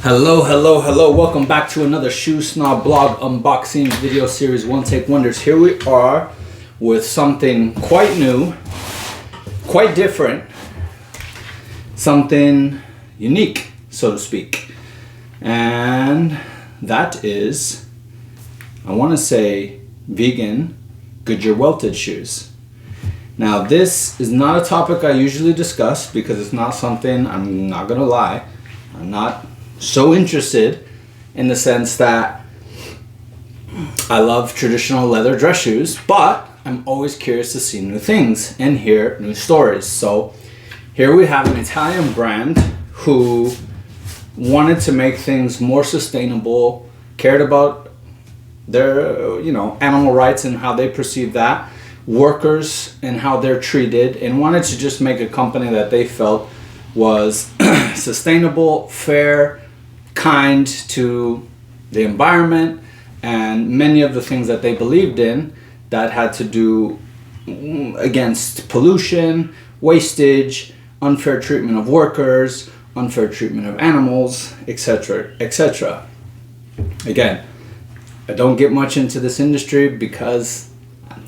Hello. Welcome back to another Shoe Snob blog unboxing video series, One Take Wonders. Here we are with something quite new, quite different, something unique, so to speak. And that is, I want to say, vegan Goodyear Welted shoes. Now, this is not a topic I usually discuss because it's not something, I'm not going to lie, I'm not so interested in the sense that I love traditional leather dress shoes, but I'm always curious to see new things and hear new stories. So here we have an Italian brand who wanted to make things more sustainable, cared about their, animal rights and how they perceive that, workers and how they're treated, and wanted to just make a company that they felt was sustainable, fair, kind to the environment, and many of the things that they believed in that had to do against pollution, wastage, unfair treatment of workers, unfair treatment of animals, etc., etc. Again, I don't get much into this industry because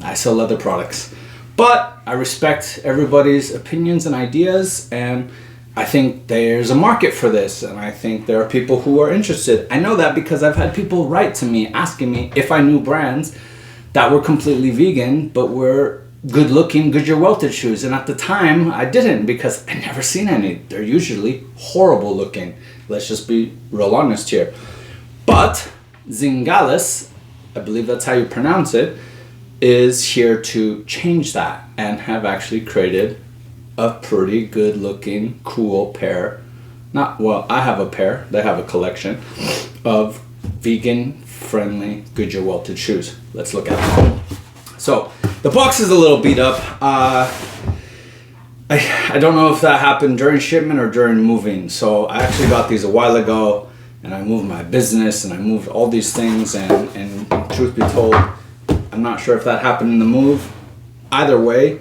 I sell leather products, but I respect everybody's opinions and ideas, and I think there's a market for this, and I think there are people who are interested. I know that because I've had people write to me asking me if I knew brands that were completely vegan but were good looking Goodyear Welted shoes, and at the time I didn't because I never seen any. They're usually horrible looking. Let's just be real honest here. But Zingales, I believe that's how you pronounce it, is here to change that and have actually created a pretty good looking, cool pair. I have a pair, they have a collection of vegan friendly Goodyear Welted shoes. Let's look at them. So the box is a little beat up. I don't know if that happened during shipment or during moving. So I actually got these a while ago, and I moved my business and I moved all these things, and truth be told, I'm not sure if that happened in the move. Either way,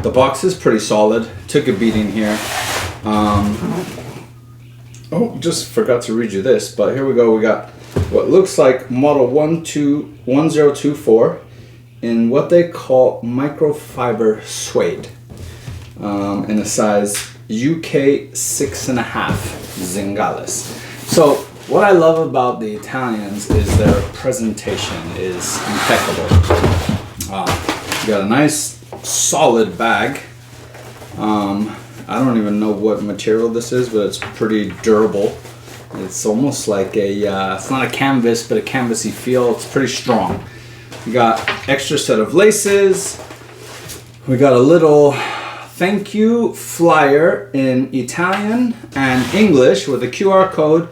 the box is pretty solid. Took a beating here. Just forgot to read you this, but here we go. We got what looks like model 1024 in what they call microfiber suede, in a size UK 6.5 Zingales. So what I love about the Italians is their presentation is impeccable. You got a nice solid bag. I don't even know what material this is, but it's pretty durable. It's almost like it's not a canvas, but a canvasy feel. It's pretty strong. We got extra set of laces. We got a little thank you flyer in Italian and English with a QR code.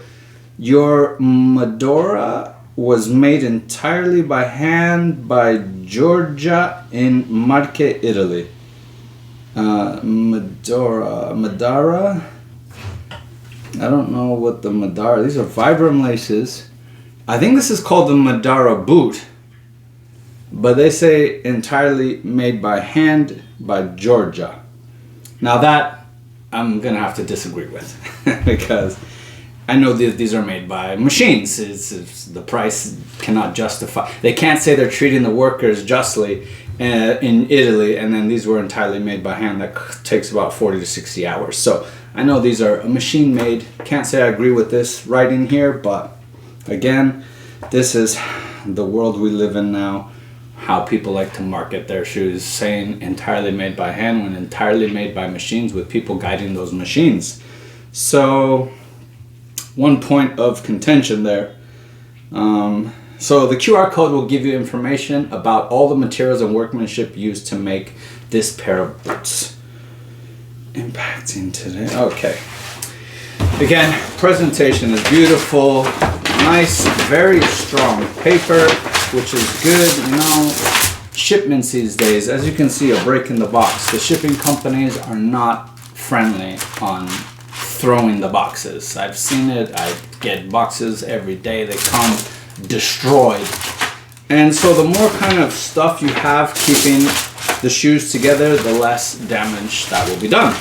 Your Medora was made entirely by hand by Giorgia in Marche, Italy. Madara. I don't know what the Madara. These are Vibram laces. I think this is called the Madara boot, but they say entirely made by hand by Giorgia. Now that I'm gonna have to disagree with because I know these are made by machines. It's the price cannot justify. They can't say they're treating the workers justly in Italy, and then these were entirely made by hand. That takes about 40 to 60 hours. So I know these are machine made. Can't say I agree with this writing here, but again, this is the world we live in now. How people like to market their shoes, saying entirely made by hand when entirely made by machines with people guiding those machines. So one point of contention there. So the QR code will give you information about all the materials and workmanship used to make this pair of boots. Impacting today. Okay. Again, presentation is beautiful. Nice, very strong paper, which is good. Shipments these days, as you can see, are breaking the box. The shipping companies are not friendly on throwing the boxes. I've seen it. I get boxes every day. They come destroyed. And so the more kind of stuff you have keeping the shoes together, the less damage that will be done.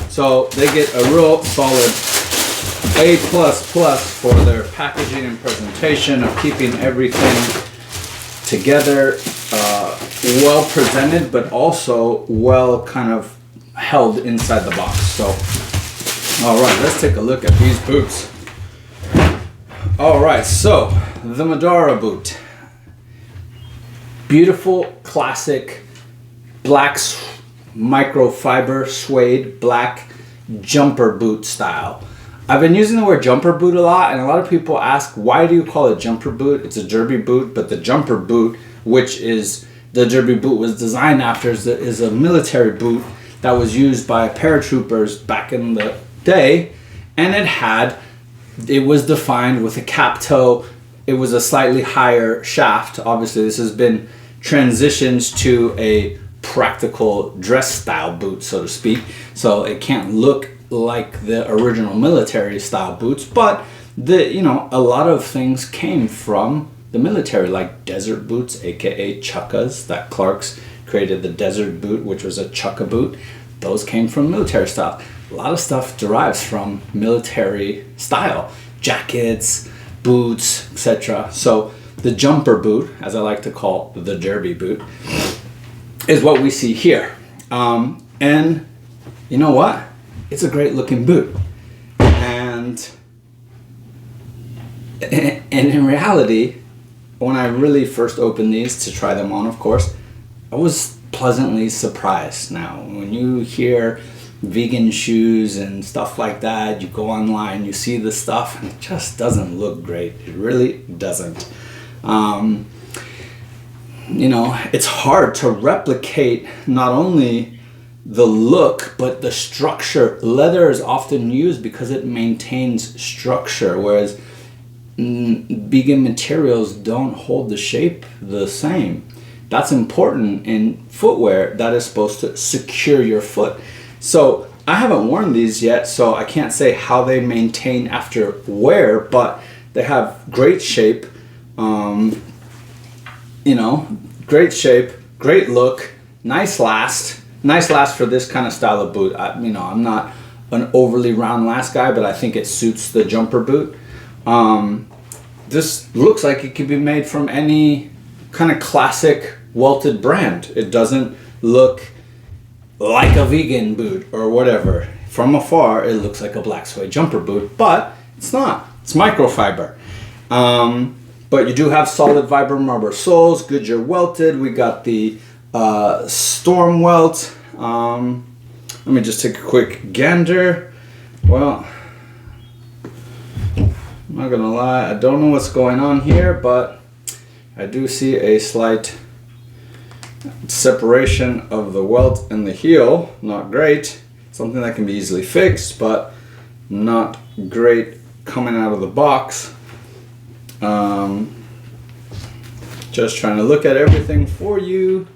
So they get a real solid A++ for their packaging and presentation of keeping everything together, well presented, but also well kind of held inside the box. So, all right, let's take a look at these boots. All right, so the Medora boot. Beautiful, classic, black microfiber suede, black jumper boot style. I've been using the word jumper boot a lot, and a lot of people ask, why do you call it jumper boot? It's a derby boot, but the jumper boot, which is the derby boot was designed after, is a military boot that was used by paratroopers back in the day, and it was defined with a cap toe. It was a slightly higher shaft. Obviously, this has been transitioned to a practical dress style boot, so to speak. So it can't look like the original military style boots, but a lot of things came from the military, like desert boots, aka chukkas, that Clark's created the desert boot, which was a chukka boot. Those came from military style. A lot of stuff derives from military style, jackets, boots, etc. So the jumper boot, as I like to call the derby boot, is what we see here. And you know what? It's a great looking boot. And in reality, when I really first opened these to try them on, of course, I was pleasantly surprised. Now, when you hear vegan shoes and stuff like that, you go online, you see the stuff, and it just doesn't look great. It really doesn't. It's hard to replicate not only the look, but the structure. Leather is often used because it maintains structure, whereas vegan materials don't hold the shape the same. That's important in footwear that is supposed to secure your foot. So I haven't worn these yet, so I can't say how they maintain after wear, but they have great shape, great shape, great look, nice last for this kind of style of boot. I'm not an overly round last guy, but I think it suits the jumper boot. This looks like it could be made from any kind of classic Welted brand. It doesn't look like a vegan boot or whatever. From afar, it looks like a black suede jumper boot, but it's not. It's microfiber. But you do have solid Vibram rubber soles, Goodyear Welted. We got the Storm Welt. Let me just take a quick gander. Well, I'm not gonna lie, I don't know what's going on here, but I do see a slight separation of the welt and the heel. Not great. Something that can be easily fixed, but not great coming out of the box. Just trying to look at everything for you.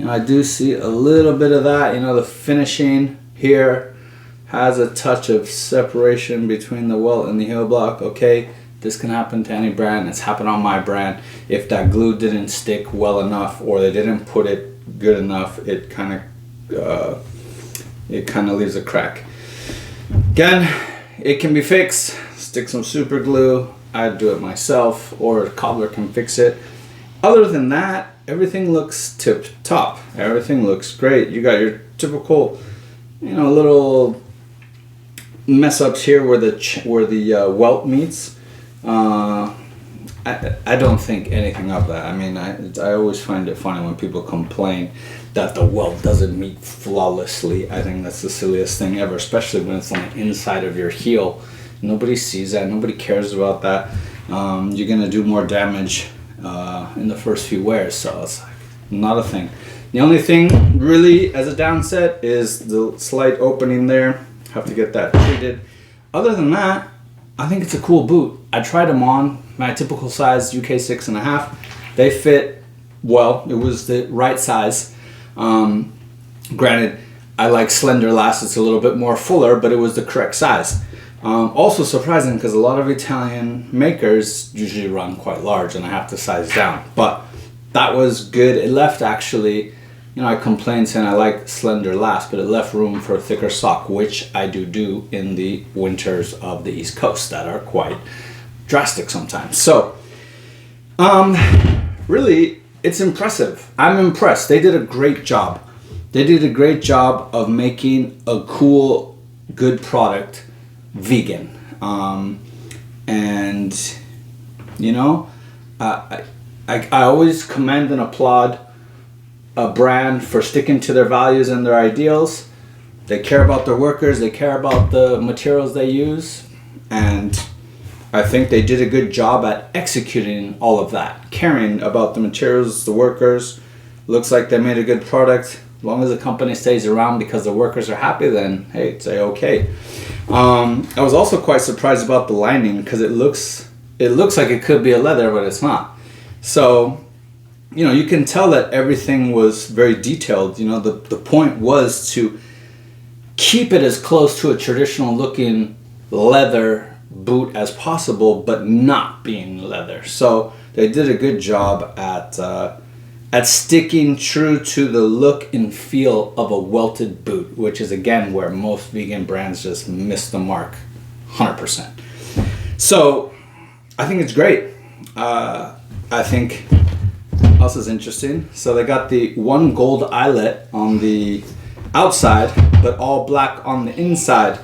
I do see a little bit of that. The finishing here has a touch of separation between the welt and the heel block. Okay, this can happen to any brand. It's happened on my brand. If that glue didn't stick well enough, or they didn't put it good enough, it kind of leaves a crack. Again, it can be fixed. Stick some super glue. I'd do it myself, or a cobbler can fix it. Other than that, everything looks tip top. Everything looks great. You got your typical, little mess ups here where the welt meets. I don't think anything of that. I always find it funny when people complain that the welt doesn't meet flawlessly. I think that's the silliest thing ever, especially when it's on the inside of your heel. Nobody sees that. Nobody cares about that. You're gonna do more damage in the first few wears, so it's like not a thing. The only thing really as a downset is the slight opening there. Have to get that treated. Other than that, I think it's a cool boot. I tried them on, my typical size UK 6.5. They fit well. It was the right size. Granted, I like slender last. It's a little bit more fuller, but it was the correct size. Also surprising because a lot of Italian makers usually run quite large and I have to size down. But that was good. It left actually you know, I complained saying I like slender last, but it left room for a thicker sock, which I do in the winters of the East Coast that are quite drastic sometimes. So, really, it's impressive. I'm impressed. They did a great job. They did a great job of making a cool, good product vegan. And, you know, I always commend and applaud a brand for sticking to their values and their ideals. They care about their workers, they care about the materials they use, and I think they did a good job at executing all of that, caring about the materials, the workers. Looks like they made a good product. As long as the company stays around because the workers are happy, then hey, it's okay. I was also quite surprised about the lining because it looks like it could be a leather, but it's not. So, you know, you can tell that everything was very detailed. You know, the point was to keep it as close to a traditional looking leather boot as possible, but not being leather. So they did a good job at sticking true to the look and feel of a welted boot, which is again where most vegan brands just miss the mark 100%. So I think it's great. I think else is interesting. So they got the one gold eyelet on the outside, but all black on the inside.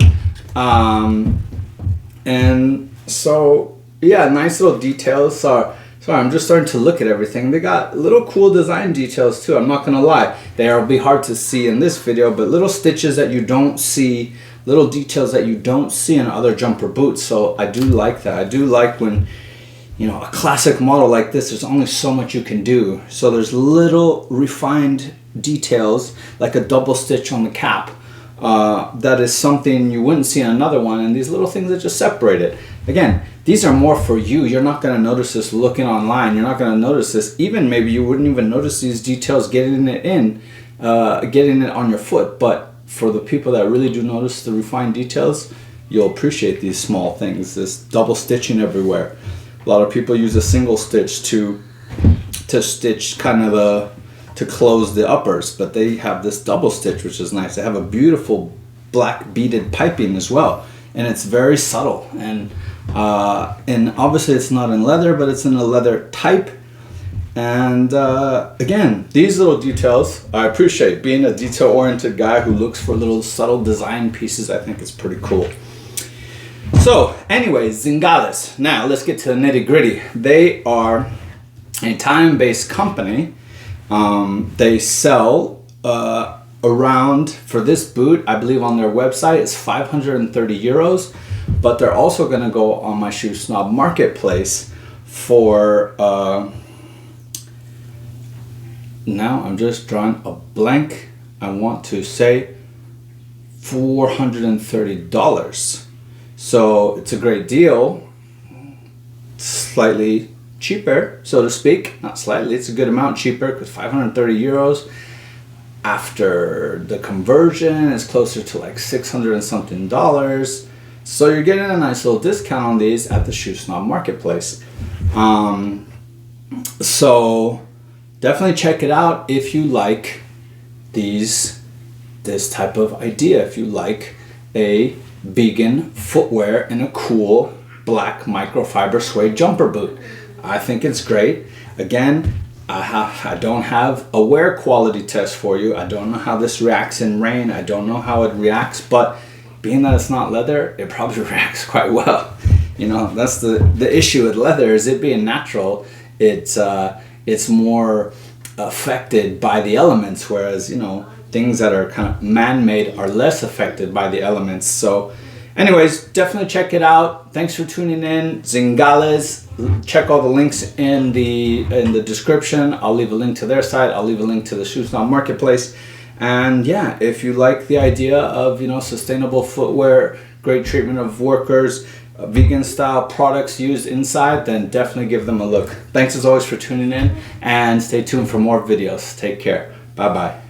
And so, yeah, nice little details. Sorry, I'm just starting to look at everything. They got little cool design details too. I'm not gonna lie. They'll be hard to see in this video, but little stitches that you don't see, little details that you don't see in other jumper boots. So I do like that. I do like when, you know, a classic model like this, there's only so much you can do. So there's little refined details, like a double stitch on the cap. That is something you wouldn't see in another one, and these little things that just separate it. Again, these are more for you. You're not going to notice this looking online. You're not going to notice this. Even maybe you wouldn't even notice these details getting it on your foot. But for the people that really do notice the refined details, you'll appreciate these small things. This double stitching everywhere. A lot of people use a single stitch to stitch kind of to close the uppers, but they have this double stitch, which is nice. They have a beautiful black beaded piping as well, and it's very subtle. And obviously it's not in leather, but it's in a leather type. And again, these little details I appreciate. Being a detail-oriented guy who looks for little subtle design pieces, I think it's pretty cool. So anyways, Zingales. Now let's get to the nitty-gritty. They are an Italian-based company. They sell around, for this boot, I believe on their website, it's 530 euros, but they're also going to go on my Shoe Snob marketplace for, now I'm just drawing a blank, I want to say $430. So it's a great deal, slightly cheaper, so to speak. Not slightly, it's a good amount cheaper, because 530 euros after the conversion is closer to like 600 and something dollars. So you're getting a nice little discount on these at the Shoe Snob marketplace. So definitely check it out if you like this type of idea, if you like a vegan footwear in a cool black microfiber suede jumper boot. I think it's great. Again, I don't have a wear quality test for you. I don't know how this reacts in rain. I don't know how it reacts, but being that it's not leather, it probably reacts quite well. You know, that's the issue with leather, is it being natural, it's more affected by the elements, whereas, you know, things that are kind of man-made are less affected by the elements. So anyways, definitely check it out. Thanks for tuning in. Zingales. Check all the links in the description. I'll leave a link to their site. I'll leave a link to the Shoe Snob marketplace. And yeah, if you like the idea of, you know, sustainable footwear, great treatment of workers, vegan style products used inside, then definitely give them a look. Thanks as always for tuning in, and stay tuned for more videos. Take care. Bye bye.